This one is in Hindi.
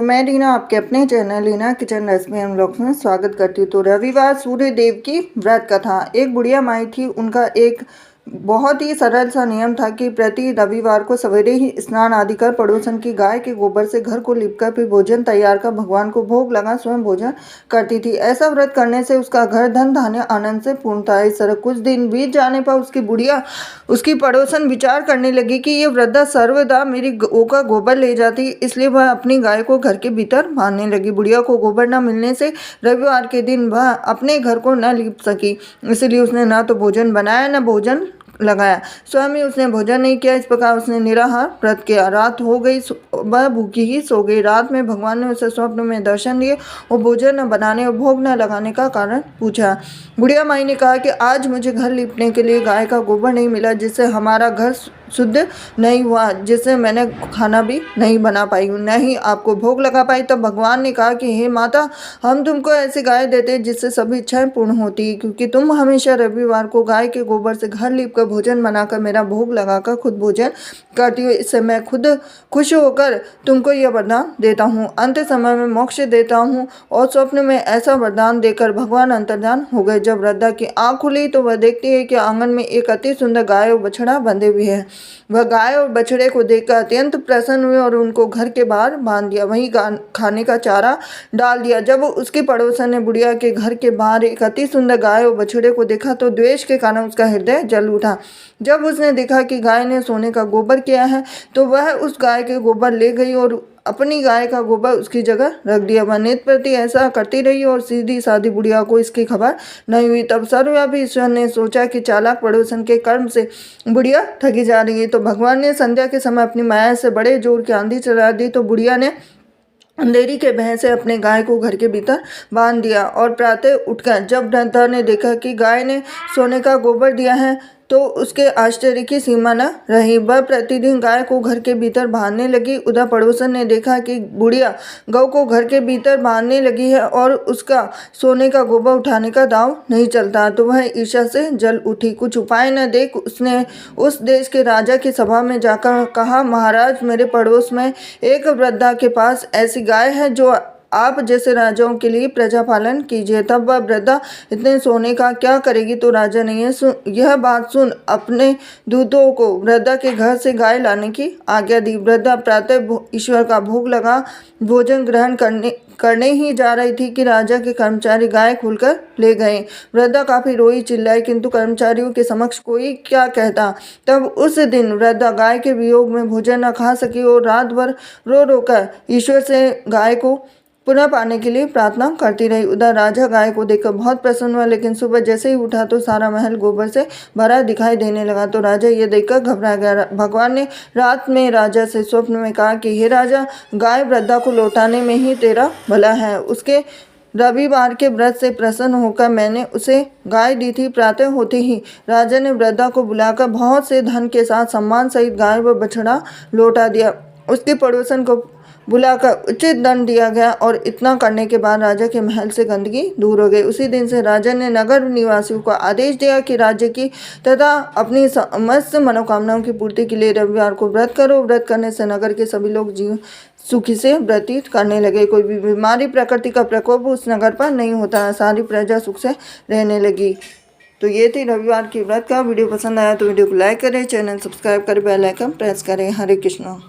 मैं रीना आपके अपने चैनल रीना किचन रेसिपी हम लोग में स्वागत करती हूँ। तो रविवार सूर्य देव की व्रत कथा। एक बुढ़िया माई थी। उनका एक बहुत ही सरल सा नियम था कि प्रति रविवार को सवेरे ही स्नान आदि कर पड़ोसन की गाय के गोबर से घर को लिपकर फिर भोजन तैयार कर भगवान को भोग लगा स्वयं भोजन करती थी। ऐसा व्रत करने से उसका घर धन धान्य आनंद से पूर्ण था। इस तरह कुछ दिन बीत जाने पर उसकी पड़ोसन विचार करने लगी कि ये वृद्धा सर्वदा मेरी गौ का गोबर ले जाती, इसलिए वह अपनी गाय को घर के भीतर बांधने लगी। बुढ़िया को गोबर न मिलने से रविवार के दिन वह अपने घर को न लिप सकी, इसलिए उसने न तो भोजन बनाया न भोजन लगाया। स्वयं ही उसने भोजन नहीं किया। इस प्रकार उसने निराहार व्रत किया। रात हो गई, वह भूखी ही सो गई। रात में भगवान ने उसे स्वप्न में दर्शन दिए और भोजन न बनाने और भोग न लगाने का कारण पूछा। बुढ़िया माई ने कहा कि आज मुझे घर लिपने के लिए गाय का गोबर नहीं मिला, जिससे हमारा घर शुद्ध नहीं हुआ, जिससे मैंने खाना भी नहीं बना पाई हूँ, न ही आपको भोग लगा पाई। तब भगवान ने कहा कि हे माता, हम तुमको ऐसी गाय देते हैं जिससे सभी इच्छाएं पूर्ण होती है, क्योंकि तुम हमेशा रविवार को गाय के गोबर से घर लीप कर भोजन बनाकर मेरा भोग लगाकर खुद भोजन करती हो। इससे मैं खुद खुश होकर तुमको यह वरदान देता हूँ, अंत समय में मोक्ष देता हूँ। और स्वप्न में ऐसा वरदान देकर भगवान अंतर्धान हो गए। जब वृद्धा की आँख खुली तो वह देखती है कि आंगन में एक अति सुंदर गाय और बछड़ा बंधे हुए हैं। वह गाय और बछड़े को देखकर अत्यंत प्रसन्न हुए और उनको घर के बाहर बांध दिया, वहीं खाने का चारा डाल दिया। जब उसके पड़ोसन ने बुढ़िया के घर के बाहर एक अति सुंदर गाय और बछड़े को देखा तो द्वेष के कारण उसका हृदय जल उठा। जब उसने देखा कि गाय ने सोने का गोबर किया है तो वह उस गाय के गोबर ले गई और अपनी गाय का गोबर उसकी जगह रख दिया। वह नित्य प्रति ऐसा करती रही और सीधी सादी बुढ़िया को इसकी खबर नहीं हुई। तब सर्वव्यापी ईश्वर ने सोचा कि चालाक पड़ोसन के कर्म से बुढ़िया ठगी जा रही है, तो भगवान ने संध्या के समय अपनी माया से बड़े जोर की आंधी चला दी। तो बुढ़िया ने अंधेरी के भय से अपने गाय को घर के भीतर बांध दिया और प्रातः उठकर जब वृद्धा ने देखा कि गाय ने सोने का गोबर दिया है तो उसके आश्चर्य की सीमा न रही। वह प्रतिदिन गाय को घर के भीतर बांधने लगी। उधर पड़ोसन ने देखा कि बुढ़िया गौ को घर के भीतर बांधने लगी है और उसका सोने का गोबर उठाने का दांव नहीं चलता, तो वह ईर्ष्या से जल उठी। कुछ उपाय न देख उसने उस देश के राजा की सभा में जाकर कहा, महाराज, मेरे पड़ोस में एक वृद्धा के पास ऐसी गाय है जो आप जैसे राजाओं के लिए प्रजा पालन कीजिए। तब वह वृद्धा इतने सोने का क्या करेगी, तो राजा ने यह बात सुन अपने दूतों को वृद्धा के घर से गाय लाने की आज्ञा दी। वृद्धा प्रातः ईश्वर का भोग लगा भोजन ग्रहण करने ही जा रही थी कि राजा के कर्मचारी गाय खोलकर ले गए। वृद्धा काफी रोई चिल्लाई, किंतु कर्मचारियों के समक्ष कोई क्या कहता। तब उस दिन वृद्धा गाय के वियोग में भोजन न खा सकी और रात भर रो रोकर ईश्वर से गाय को पुनः पाने के लिए प्रार्थना करती रही। उधर राजा गाय को देखकर बहुत प्रसन्न हुआ, लेकिन सुबह जैसे ही उठा तो सारा महल गोबर से भरा दिखाई देने लगा। तो राजा ये देखकर घबरा गया। भगवान ने रात में राजा से स्वप्न में कहा कि हे राजा, गाय वृद्धा को लौटाने में ही तेरा भला है। उसके रविवार के व्रत से प्रसन्न होकर मैंने उसे गाय दी थी। प्रातः होते ही राजा ने वृद्धा को बुलाकर बहुत से धन के साथ सम्मान सहित गाय व बछड़ा लौटा दिया। उसके पड़ोसन को बुलाकर उचित दंड दिया गया और इतना करने के बाद राजा के महल से गंदगी दूर हो गई। उसी दिन से राजा ने नगर निवासियों को आदेश दिया कि राज्य की तथा अपनी समस्त मनोकामनाओं की पूर्ति के लिए रविवार को व्रत करो। व्रत करने से नगर के सभी लोग जीवन सुखी से व्यतीत करने लगे। कोई भी बीमारी, प्रकृति का प्रकोप उस नगर पर नहीं होता। सारी प्रजा सुख से रहने लगी। तो ये थी रविवार की व्रत का। वीडियो पसंद आया तो वीडियो को लाइक करें, चैनल सब्सक्राइब करें, बेल आइकन प्रेस करें। हरे कृष्णा।